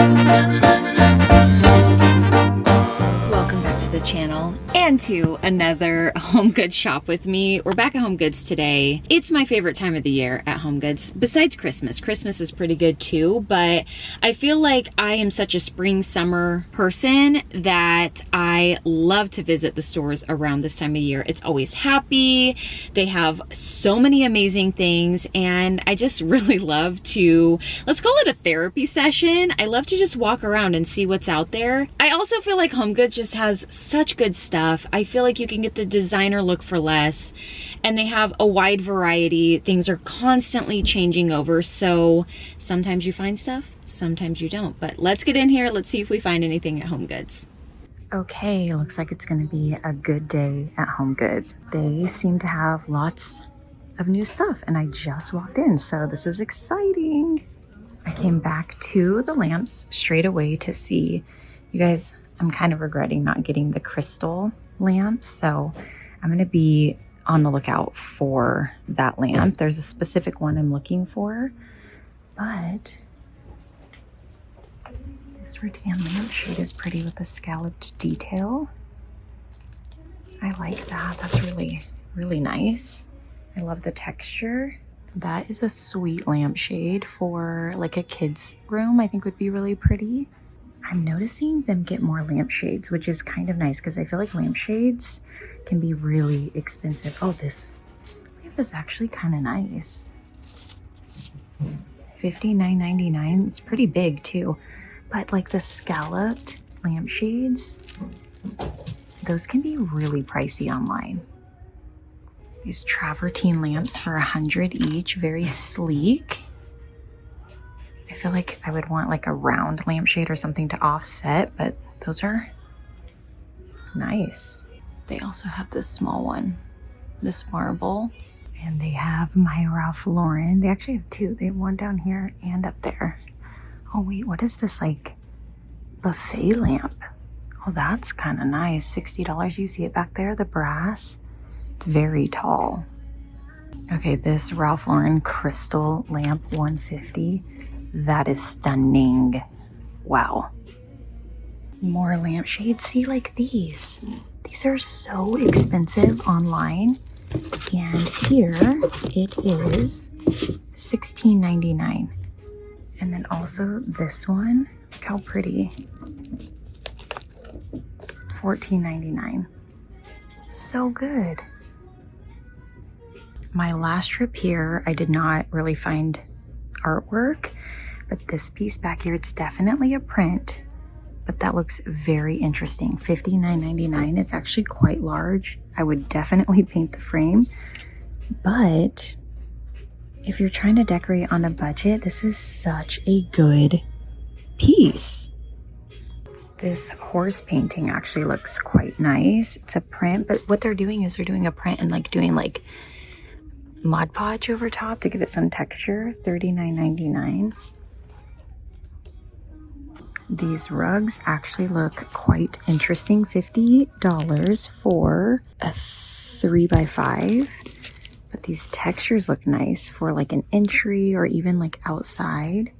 Welcome back to the channel and to another HomeGoods shop with me. We're back at HomeGoods today. It's my favorite time of the year at HomeGoods, besides Christmas. Christmas is pretty good too, but I feel like I am such a spring summer person that I love to visit the stores around this time of year. It's always happy. They have so many amazing things, and I just really love to, let's call it a therapy session. I love to just walk around and see what's out there. I also feel like HomeGoods just has such good stuff. I feel like you can get the designer look for less, and they have a wide variety. Things are constantly changing over, so sometimes you find stuff, sometimes you don't. But let's get in here. Let's see if we find anything at HomeGoods. Okay, looks like it's gonna be a good day at HomeGoods. They seem to have lots of new stuff, and I just walked in, so this is exciting. I came back to the lamps straight away to see, you guys, I'm kind of regretting not getting the crystal lamp, so I'm gonna be on the lookout for that lamp. There's a specific one I'm looking for, but this rattan lampshade is pretty with the scalloped detail. I like that. That's really, really nice. I love the texture. That is a sweet lampshade for like a kid's room. I think would be really pretty. I'm noticing them get more lampshades, which is kind of nice because I feel like lampshades can be really expensive. Oh, this lamp is actually kind of nice. $59.99. It's pretty big too. But like the scalloped lampshades, those can be really pricey online. These travertine lamps for $100 each, very sleek. I feel like I would want like a round lampshade or something to offset, but those are nice. They also have this small one, this marble, and they have my Ralph Lauren. They actually have two. They have one down here and up there. Oh wait, what is this, like buffet lamp? Oh, that's kind of nice. $60. You see it back there, the brass. It's very tall. Okay, this Ralph Lauren crystal lamp, $150. That is stunning. Wow. More lampshades. See, like these. These are so expensive online. And here it is $16.99. And then also this one. Look how pretty. $14.99. So good. My last trip here, I did not really find artwork, but this piece back here, it's definitely a print, but that looks very interesting. $59.99. It's actually quite large. I would definitely paint the frame, but if you're trying to decorate on a budget, this is such a good piece. This horse painting actually looks quite nice. It's a print, but what they're doing is they're doing a print and like doing like Mod Podge over top to give it some texture. $39.99. These rugs actually look quite interesting. $50 for a 3x5. But these textures look nice for like an entry or even like outside.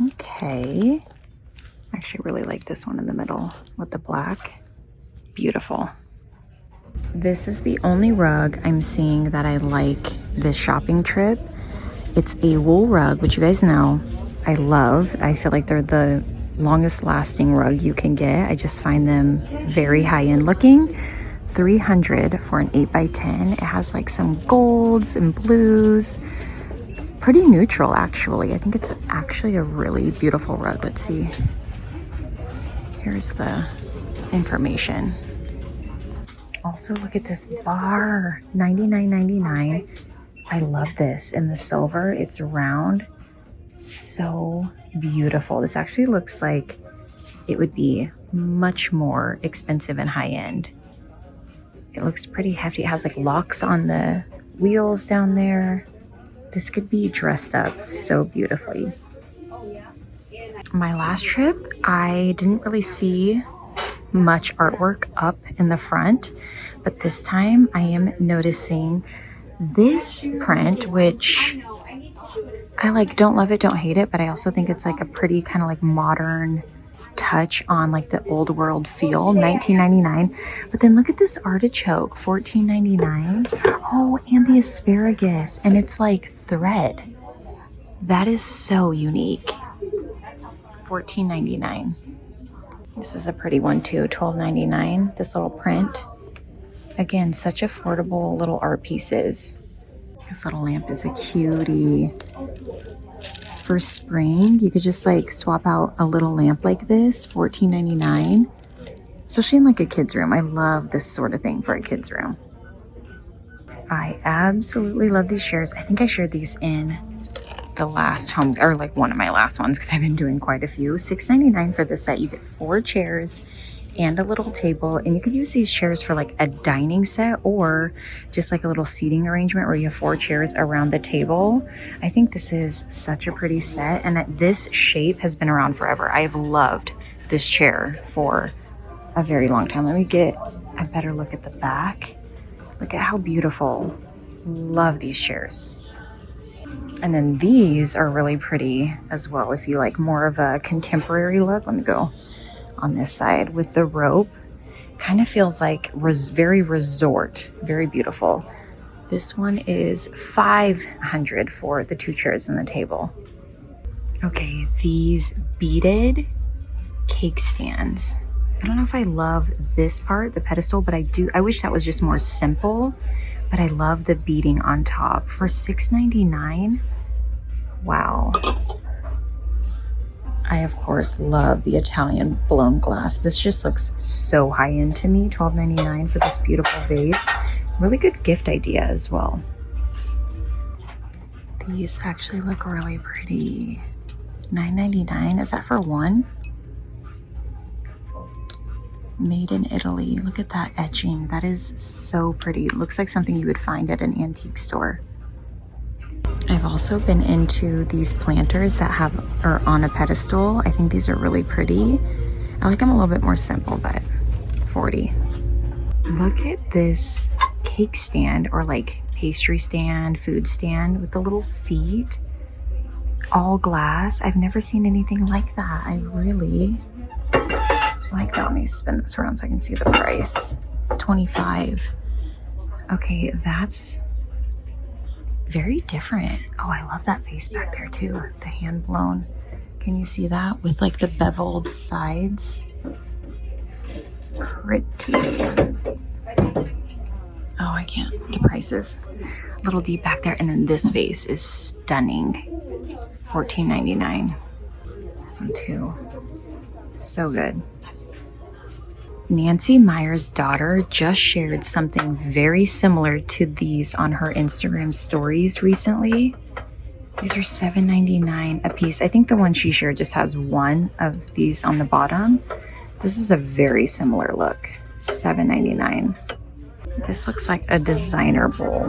Okay. I actually really like this one in the middle with the black. Beautiful. This is the only rug I'm seeing that I like this shopping trip. It's a wool rug, which you guys know I love. I feel like they're the longest lasting rug you can get. I just find them very high-end looking. $300 for an 8x10. It has like some golds and blues. Pretty neutral, actually. I think it's actually a really beautiful rug. Let's see. Here's the information. Also, look at this bar, $99.99. I love this in the silver. It's round, so beautiful. This actually looks like it would be much more expensive and high-end. It looks pretty hefty. It has like locks on the wheels down there. This could be dressed up so beautifully. My last trip, I didn't really see much artwork up in the front, but this time I am noticing this print, which I like don't love it, don't hate it, but I also think it's like a pretty kind of like modern touch on like the old world feel. $19.99. But then look at this artichoke, $14.99. Oh, and the asparagus, and it's like thread. That is so unique. $14.99. This is a pretty one too, $12.99. This little print. Again, such affordable little art pieces. This little lamp is a cutie. For spring, you could just like swap out a little lamp like this, $14.99. Especially in like a kid's room. I love this sort of thing for a kid's room. I absolutely love these chairs. I think I shared these in the last home, or like one of my last ones, because I've been doing quite a few. $6.99 for this set. You get 4 chairs and a little table, and you could use these chairs for like a dining set or just like a little seating arrangement where you have 4 chairs around the table. I think this is such a pretty set, and that this shape has been around forever. I have loved this chair for a very long time. Let me get a better look at the back. Look at how beautiful. Love these chairs. And then these are really pretty as well if you like more of a contemporary look. Let me go on this side with the rope. Kind of feels like very resort, very beautiful. This one is $500 for the 2 chairs and the table. Okay, these beaded cake stands. I don't know if I love this part, the pedestal, but I wish that was just more simple, but I love the beading on top for $6.99. Wow. I, of course, love the Italian blown glass. This just looks so high-end to me. $12.99 for this beautiful vase. Really good gift idea as well. These actually look really pretty. $9.99. Is that for one? Made in Italy. Look at that etching. That is so pretty. It looks like something you would find at an antique store. I've also been into these planters that are on a pedestal. I think these are really pretty. I like them a little bit more simple, but $40. Look at this cake stand or like pastry stand, food stand with the little feet. All glass. I've never seen anything like that. I really like that. Let me spin this around so I can see the price. $25. Okay, that's very different. Oh, I love that vase back there too. The hand blown. Can you see that with like the beveled sides? Pretty. Oh, I can't. The price is a little deep back there. And then this vase is stunning. $14.99. This one too. So good. Nancy Meyer's daughter just shared something very similar to these on her Instagram stories recently. These are $7.99 a piece. I think the one she shared just has one of these on the bottom. This is a very similar look. $7.99. This looks like a designer bowl.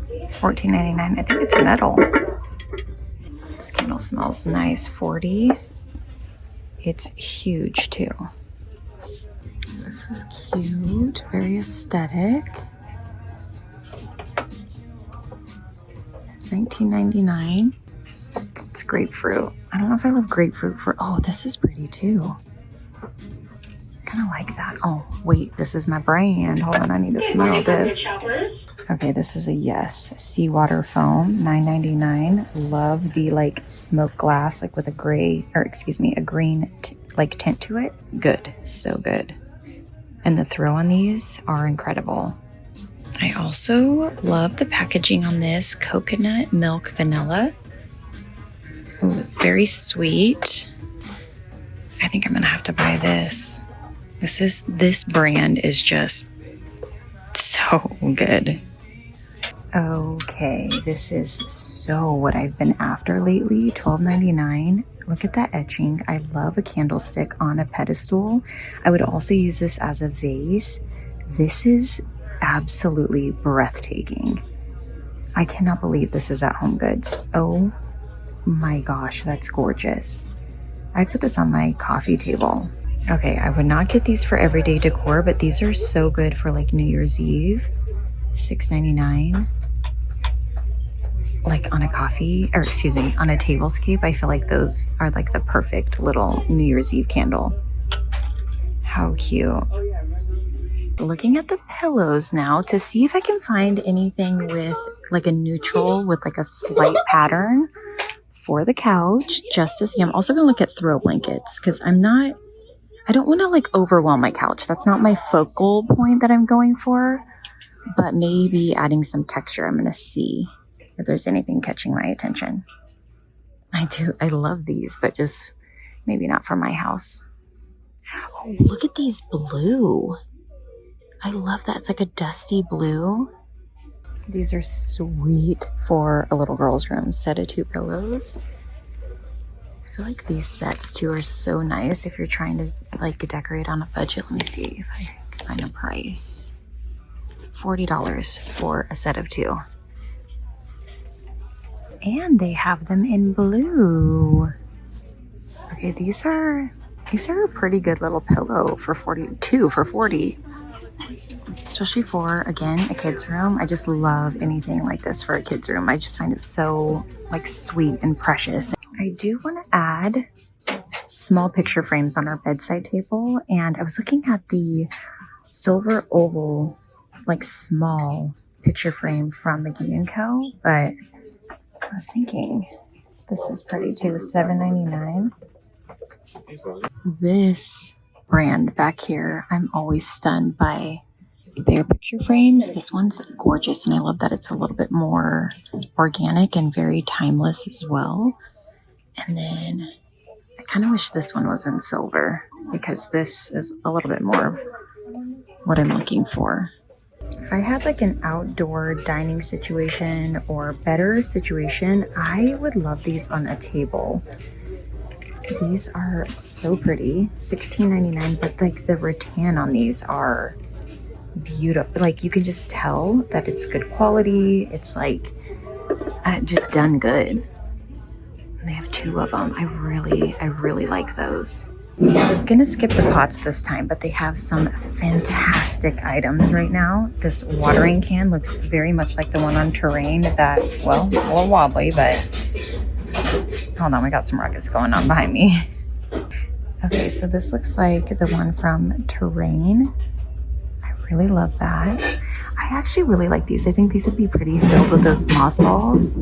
$14.99. I think it's metal. This candle smells nice. $40. It's huge too. This is cute, very aesthetic. $19.99. It's grapefruit. I don't know if I love grapefruit for, oh, this is pretty too. Kind of like that. Oh, wait, this is my brand. Hold on, I need to smell this. Okay, this is a yes. Seawater foam, $9.99. Love the like smoke glass, like with a gray, or excuse me, a green like tint to it. Good, so good. And the throw on these are incredible. I also love the packaging on this. Coconut milk vanilla. Ooh, very sweet. I think I'm gonna have to buy this. This brand is just so good. Okay, this is so what I've been after lately. $12.99. Look at that etching. I love a candlestick on a pedestal. I would also use this as a vase. This is absolutely breathtaking. I cannot believe this is at HomeGoods. Oh my gosh, that's gorgeous. I put this on my coffee table. Okay, I would not get these for everyday decor, but these are so good for like New Year's Eve. $6.99. like on a coffee, or excuse me, on a tablescape. I feel like those are like the perfect little New Year's Eve candle. How cute. Looking at the pillows now to see if I can find anything with like a neutral with like a slight pattern for the couch, just to see. I'm also gonna look at throw blankets because I don't want to like overwhelm my couch. That's not my focal point that I'm going for, but maybe adding some texture. I'm gonna see if there's anything catching my attention. I love these, but just maybe not for my house. Oh, look at these blue. I love that. It's like a dusty blue. These are sweet for a little girl's room. Set of 2 pillows. I feel like these sets too are so nice if you're trying to like decorate on a budget. Let me see if I can find a price. $40 for a set of 2. And they have them in blue. Okay, these are a pretty good little pillow for 42 for 40. Especially for, again, a kid's room. I just love anything like this for a kid's room. I just find it so like sweet and precious. I do want to add small picture frames on our bedside table, and I was looking at the silver oval like small picture frame from McGee & Co, but I was thinking this is pretty too. $7.99. This brand back here, I'm always stunned by their picture frames. This one's gorgeous, and I love that it's a little bit more organic and very timeless as well. And then I kind of wish this one was in silver because this is a little bit more of what I'm looking for. If I had like an outdoor dining situation or better situation, I would love these on a table. These are so pretty. $16.99, but like the rattan on these are beautiful. Like you can just tell that it's good quality. It's like just done good. They have 2 of them. I really like those. I was gonna skip the pots this time, but they have some fantastic items right now. This watering can looks very much like the one on Terrain that, well, it's a little wobbly, but hold on, we got some ruckus going on behind me. Okay, so this looks like the one from Terrain. I really love that. I actually really like these. I think these would be pretty filled with those moss balls.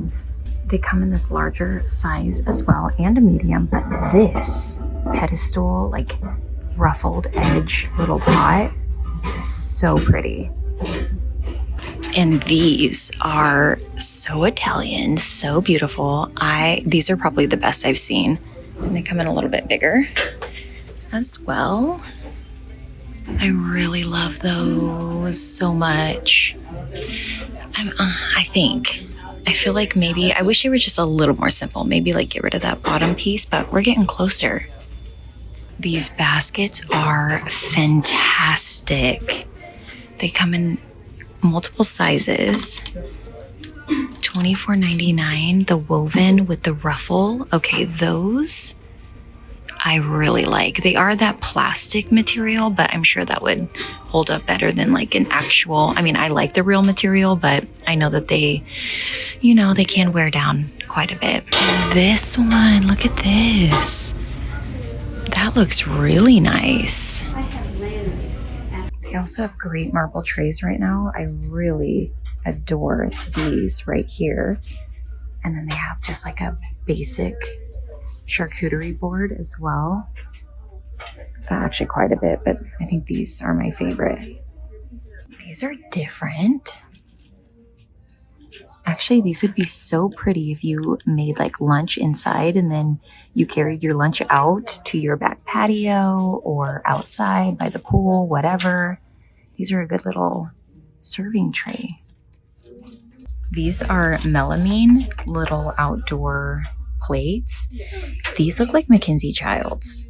They come in this larger size as well and a medium, but this pedestal, like ruffled edge little pot is so pretty. And these are so Italian, so beautiful. These are probably the best I've seen. And they come in a little bit bigger as well. I really love those so much. I feel like maybe, I wish they were just a little more simple. Maybe like get rid of that bottom piece, but we're getting closer. These baskets are fantastic. They come in multiple sizes. $24.99, the woven with the ruffle. Okay, those I really like. They are that plastic material, but I'm sure that would hold up better than like an actual, I mean, I like the real material, but I know that they, they can wear down quite a bit. This one, look at this. That looks really nice. They also have great marble trays right now. I really adore these right here. And then they have just like a basic charcuterie board as well. Actually quite a bit, but I think these are my favorite. These are different. Actually, these would be so pretty if you made like lunch inside and then you carried your lunch out to your back patio or outside by the pool, whatever. These are a good little serving tray. These are melamine little outdoor plates. These look like Mackenzie Childs.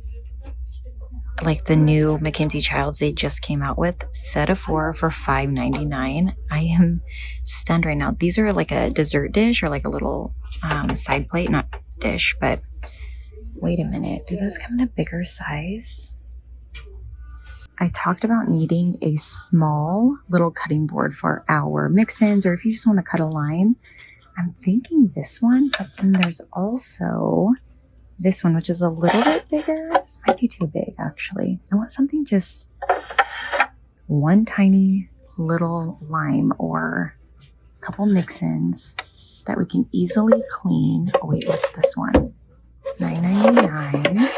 Like the new Mackenzie Childs they just came out with. Set of 4 for $5.99. I am stunned right now. These are like a dessert dish or like a little side plate, not dish, but wait a minute. Do those come in a bigger size? I talked about needing a small little cutting board for our mix-ins, or if you just want to cut a line. I'm thinking this one, but then there's also this one, which is a little bit bigger. This might be too big, actually. I want something just one tiny little lime or a couple mix-ins that we can easily clean. Oh wait, what's this one? $9.99.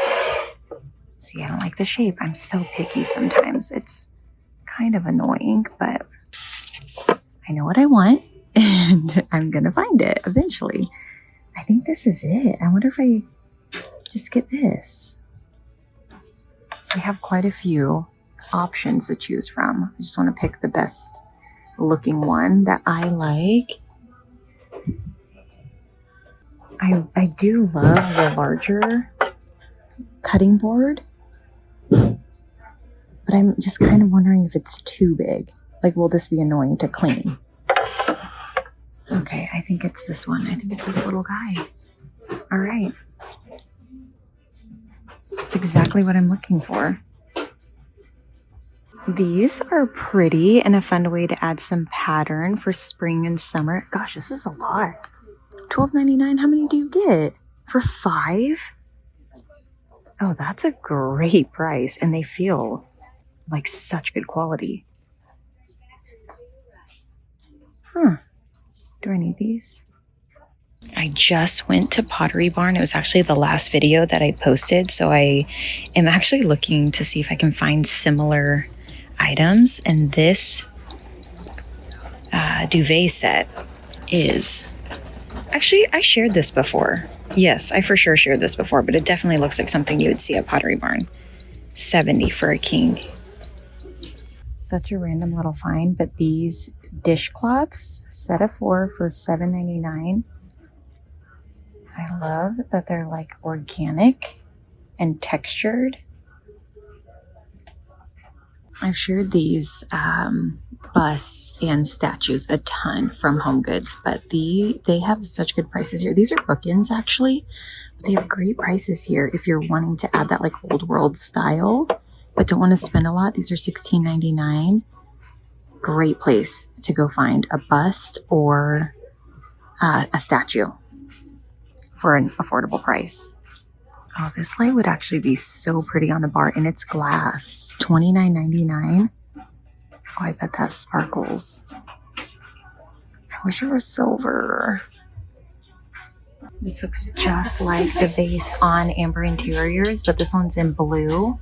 See, I don't like the shape. I'm so picky sometimes. It's kind of annoying, but I know what I want and I'm gonna find it eventually. I think this is it. I wonder if I just get this. We have quite a few options to choose from. I just want to pick the best looking one that I like. I do love the larger cutting board, but I'm just kind of wondering if it's too big. Like, will this be annoying to clean? Okay, I think it's this one. I think it's this little guy. All right. That's exactly what I'm looking for. These are pretty and a fun way to add some pattern for spring and summer. Gosh, this is a lot. $12.99. How many do you get? For 5? Oh, that's a great price. And they feel like such good quality. Huh. Do I need these? I just went to Pottery Barn. It was actually the last video that I posted. So I am actually looking to see if I can find similar items. And this duvet set is... Actually, I shared this before. Yes, I for sure shared this before, but it definitely looks like something you would see at Pottery Barn. $70 for a king. Such a random little find, but these dishcloths, set of 4 for $7.99. I love that they're like organic and textured. I've shared these busts and statues a ton from HomeGoods, but they have such good prices here. These are bookends actually, but they have great prices here if you're wanting to add that like old world style, but don't want to spend a lot. These are $16.99. Great place to go find a bust or a statue for an affordable price. Oh, this light would actually be so pretty on a bar, and it's glass. $29.99. Oh, I bet that sparkles. I wish it were silver. This looks just like the base on Amber Interiors, but this one's in blue.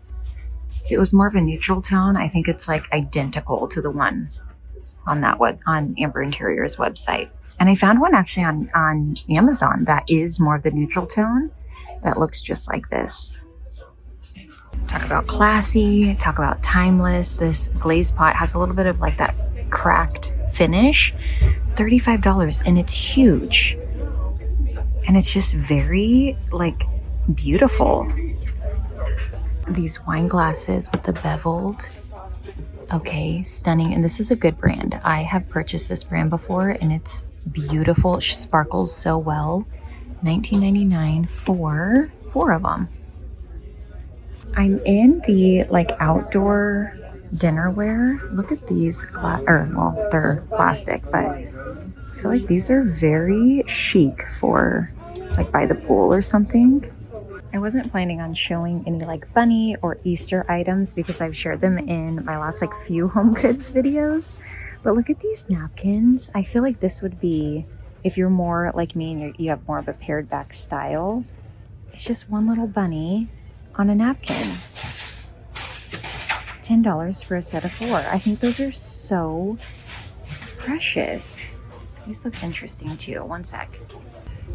If it was more of a neutral tone, I think it's like identical to the one on on Amber Interiors website. And I found one actually on Amazon that is more of the neutral tone that looks just like this. Talk about classy, talk about timeless. This glazed pot has a little bit of like that cracked finish. $35, and it's huge. And it's just very like beautiful. These wine glasses with the beveled. Okay, stunning. And this is a good brand. I have purchased this brand before and it's beautiful. It sparkles so well. $19.99 for 4 of them. I'm in the like outdoor dinnerware. Look at these they're plastic, but I feel like these are very chic for like by the pool or something. I wasn't planning on showing any like bunny or Easter items because I've shared them in my last like few HomeGoods videos. But look at these napkins. I feel like this would be, if you're more like me and you have more of a pared back style, it's just one little bunny on a napkin. $10 for a set of 4. I think those are so precious. These look interesting too. One sec.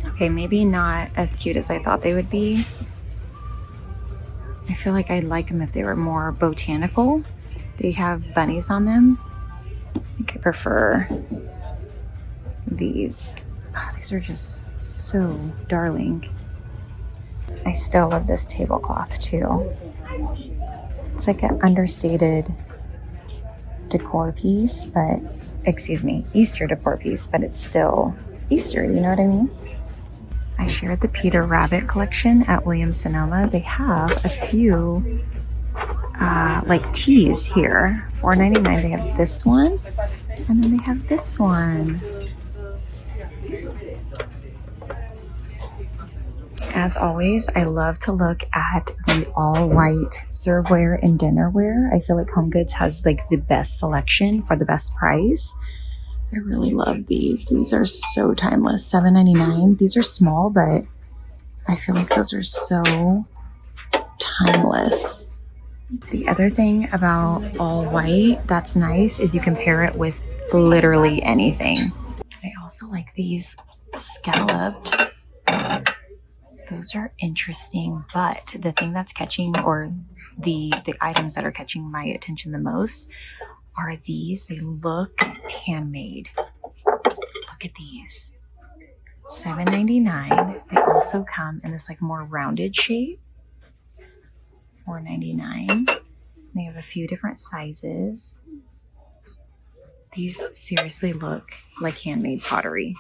Okay, maybe not as cute as I thought they would be. I feel like I'd like them if they were more botanical. They have bunnies on them. I think I prefer these. Oh, these are just so darling. I still love this tablecloth too. It's like an understated decor piece, but Easter decor piece, but it's still Easter, you know what I mean? I shared the Peter Rabbit collection at Williams-Sonoma. They have a few like teas here. $4.99. They have this one, and then they have this one. As always, I love to look at the all white serveware and dinnerware. I feel like HomeGoods has like the best selection for the best price. I really love these. These are so timeless. $7.99. These are small, but I feel like those are so timeless. The other thing about all white that's nice is you can pair it with literally anything. I also like these scalloped. Those are interesting, but the thing that's catching, or the items that are catching my attention the most are these. They look handmade. Look at these. $7.99. They also come in this like more rounded shape. $4.99. They have a few different sizes. These seriously look like handmade pottery.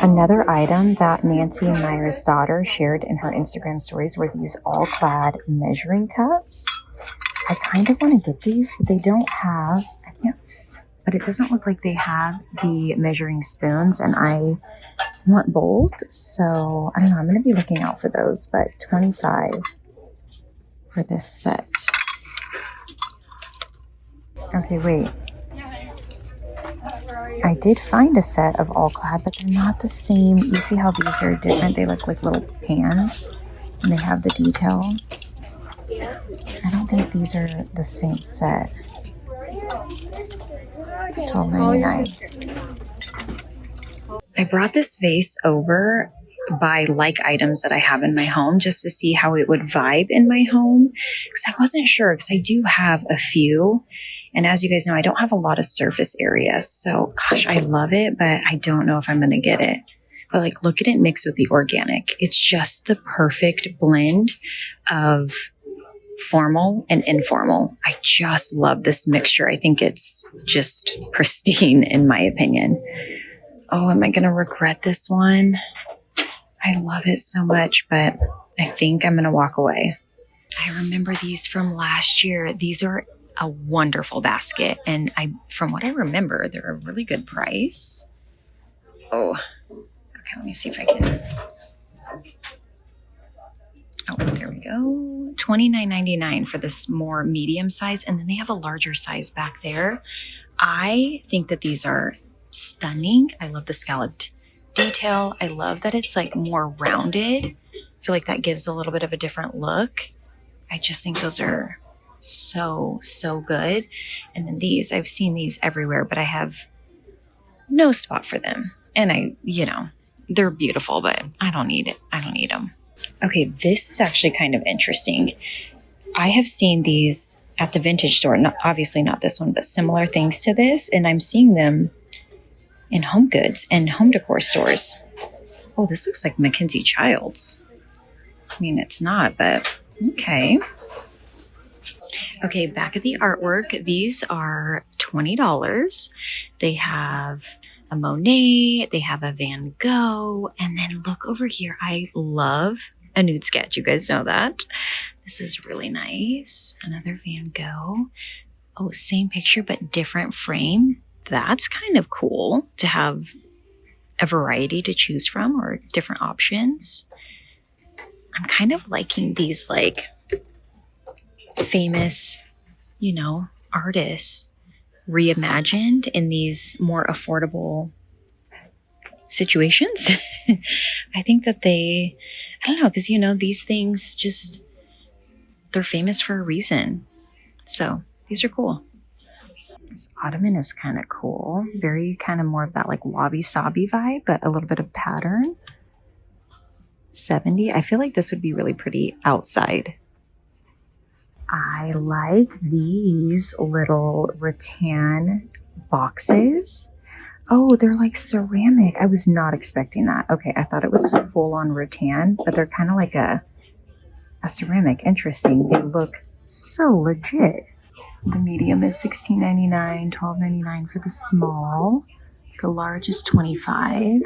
Another item that Nancy Meyer's daughter shared in her Instagram stories were these all-clad measuring cups. I kind of want to get these, but they don't have, but it doesn't look like they have the measuring spoons, and I want both. So I don't know, I'm going to be looking out for those, but $25 for this set. Okay, wait. I did find a set of all clad, but they're not the same. You see how these are different? They look like little pans, and they have the detail. I don't think these are the same set. $12.99. I brought this vase over by like items that I have in my home just to see how it would vibe in my home, because I wasn't sure, because I do have a few. And as you guys know, I don't have a lot of surface area. So, gosh, I love it, but I don't know if I'm going to get it. But like, look at it mixed with the organic. It's just the perfect blend of formal and informal. I just love this mixture. I think it's just pristine in my opinion. Oh, am I going to regret this one? I love it so much, but I think I'm going to walk away. I remember these from last year. These are a wonderful basket, and from what I remember, they're a really good price. Oh, okay, let me see if I can. Oh, there we go. $29.99 for this more medium size, and then they have a larger size back there. I think that these are stunning. I love the scalloped detail. I love that it's like more rounded. I feel like that gives a little bit of a different look. I just think those are so good. And then these, I've seen these everywhere, but I have no spot for them. And they're beautiful, but I don't need it. I don't need them. Okay, this is actually kind of interesting. I have seen these at the vintage store, obviously not this one, but similar things to this. And I'm seeing them in HomeGoods and home decor stores. Oh, this looks like Mackenzie Childs. I mean, it's not, but okay. Okay, back at the artwork, these are $20. They have a Monet, they have a Van Gogh, and then look over here. I love a nude sketch. You guys know that. This is really nice. Another Van Gogh. Oh, same picture, but different frame. That's kind of cool to have a variety to choose from, or different options. I'm kind of liking these like famous, artists reimagined in these more affordable situations. I think that I don't know, because these things they're famous for a reason. So these are cool. This ottoman is kind of cool. Very kind of more of that like wabi-sabi vibe, but a little bit of pattern. $70. I feel like this would be really pretty outside. I like these little rattan boxes. Oh, they're like ceramic. I was not expecting that. Okay, I thought it was full on rattan, but they're kind of like a ceramic. Interesting. They look so legit. The medium is $16.99, $12.99 for the small. The large is $25.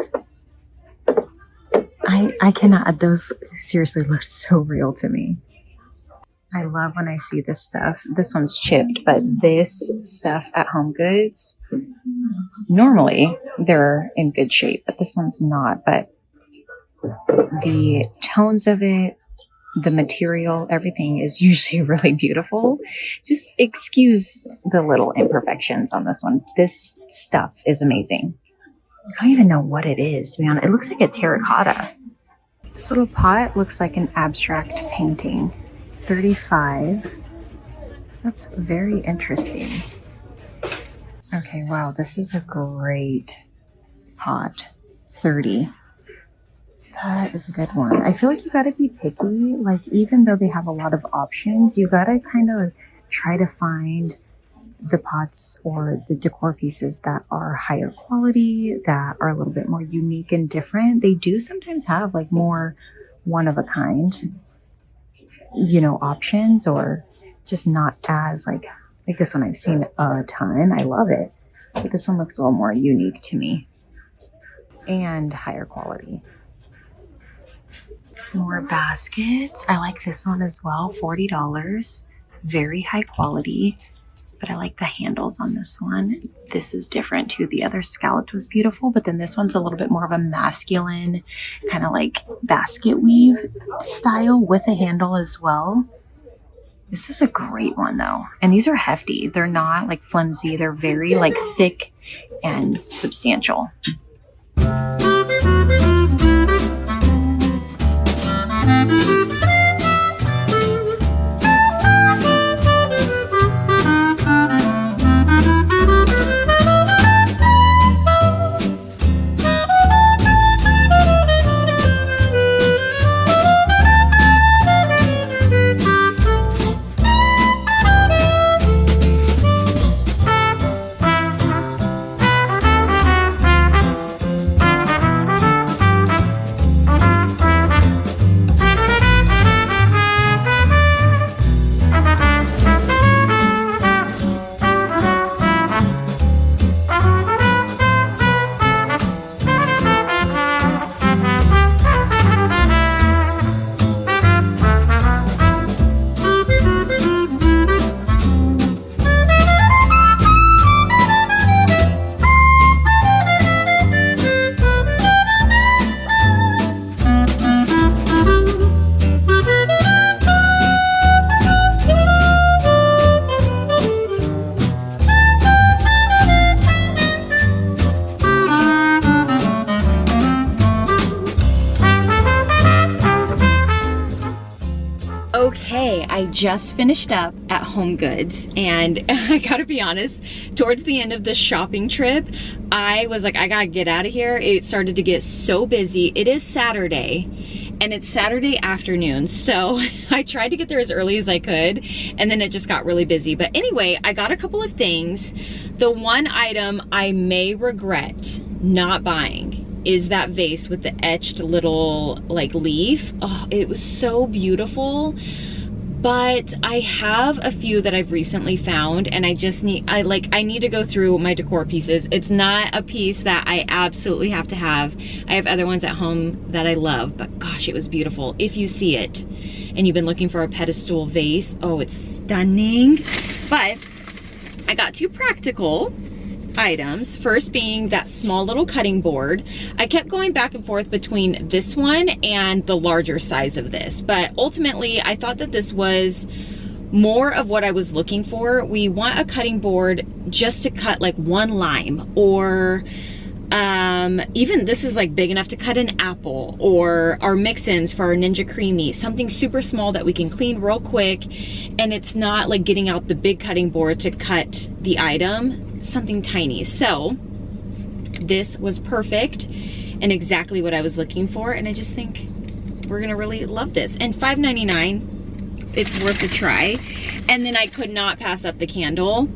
I cannot, those seriously look so real to me. I love when I see this stuff. This one's chipped, but this stuff at HomeGoods, normally they're in good shape, but this one's not. But The tones of it, the material, everything is usually really beautiful. Just excuse the little imperfections on this one. This stuff is amazing. I don't even know what it is, to be honest. It looks like a terracotta. This little pot looks like an abstract painting. $35. That's very interesting. Okay, wow, this is a great pot. $30. That is a good one. I feel like you gotta be picky. Like, even though they have a lot of options, you gotta kind of try to find the pots or the decor pieces that are higher quality, that are a little bit more unique and different. They do sometimes have like more one of a kind, you know, options, or just not as like this one I've seen a ton. I love it. But this one looks a little more unique to me and higher quality. More baskets. I like this one as well. $40. Very high quality. But I like the handles on this one. This is different too. The other scalloped was beautiful, but then this one's a little bit more of a masculine kind of like basket weave style with a handle as well. This is a great one though. And these are hefty. They're not like flimsy. They're very like thick and substantial. Okay, I just finished up at HomeGoods, and I gotta be honest, towards the end of this shopping trip, I was like, I gotta get out of here. It started to get so busy. It is Saturday, and it's Saturday afternoon, so I tried to get there as early as I could, and then it just got really busy. But anyway, I got a couple of things. The one item I may regret not buying is that vase with the etched little like leaf. Oh, it was so beautiful. But I have a few that I've recently found, and I need to go through my decor pieces. It's not a piece that I absolutely have to have. I have other ones at home that I love, but gosh, it was beautiful. If you see it and you've been looking for a pedestal vase, oh, it's stunning. But I got two practical items. First being that small little cutting board. I kept going back and forth between this one and the larger size of this, but ultimately I thought that this was more of what I was looking for. We want a cutting board just to cut like one lime, or even this is like big enough to cut an apple, or our mix-ins for our Ninja Creamy, something super small that we can clean real quick, and it's not like getting out the big cutting board to cut the item, something tiny. So this was perfect and exactly what I was looking for, and I just think we're gonna really love this. And $5.99, it's worth a try. And then I could not pass up the candle.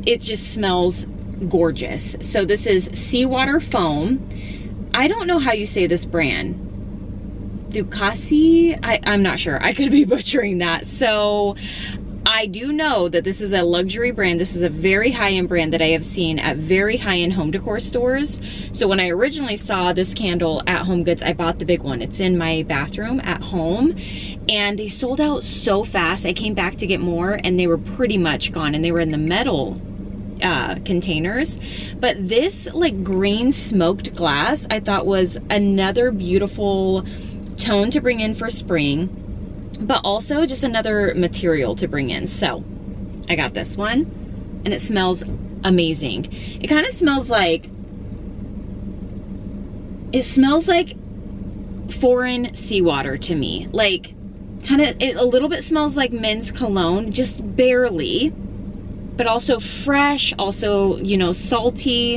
It just smells gorgeous. So this is seawater foam. I don't know how you say this brand. Ducati? I'm not sure. I could be butchering that. So I do know that this is a luxury brand. This is a very high-end brand that I have seen at very high-end home decor stores. So when I originally saw this candle at HomeGoods, I bought the big one. It's in my bathroom at home, and they sold out so fast. I came back to get more, and they were pretty much gone, and they were in the metal containers. But this like green smoked glass I thought was another beautiful tone to bring in for spring, but also just another material to bring in. So I got this one, and it smells amazing. It kind of smells like, it smells like foreign seawater to me. Like kind of, it a little bit smells like men's cologne, just barely, but also fresh, also, you know, salty.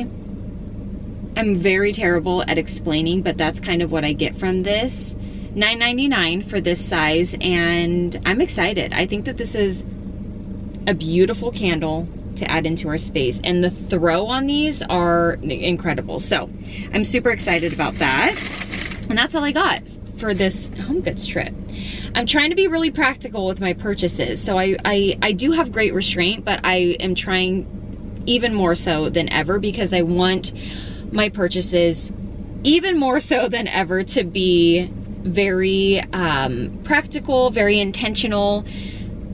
I'm very terrible at explaining, but that's kind of what I get from this. $9.99 for this size, and I'm excited. I think that this is a beautiful candle to add into our space, and the throw on these are incredible. So I'm super excited about that. And that's all I got for this HomeGoods trip. I'm trying to be really practical with my purchases. So I do have great restraint, but I am trying even more so than ever, because I want my purchases even more so than ever to be very practical, very intentional,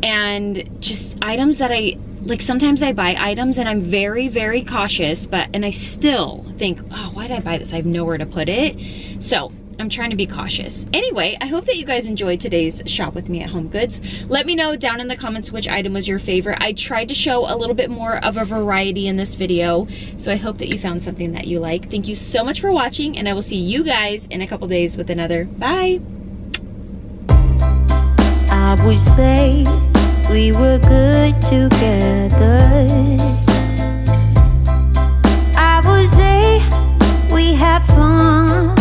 and just items that I like. Sometimes I buy items and I'm very, very cautious, and I still think, oh, why did I buy this? I have nowhere to put it. So I'm trying to be cautious. Anyway, I hope that you guys enjoyed today's shop with me at HomeGoods. Let me know down in the comments which item was your favorite. I tried to show a little bit more of a variety in this video, so I hope that you found something that you like. Thank you so much for watching, and I will see you guys in a couple days with another. Bye! I would say we were good together. I would say we had fun.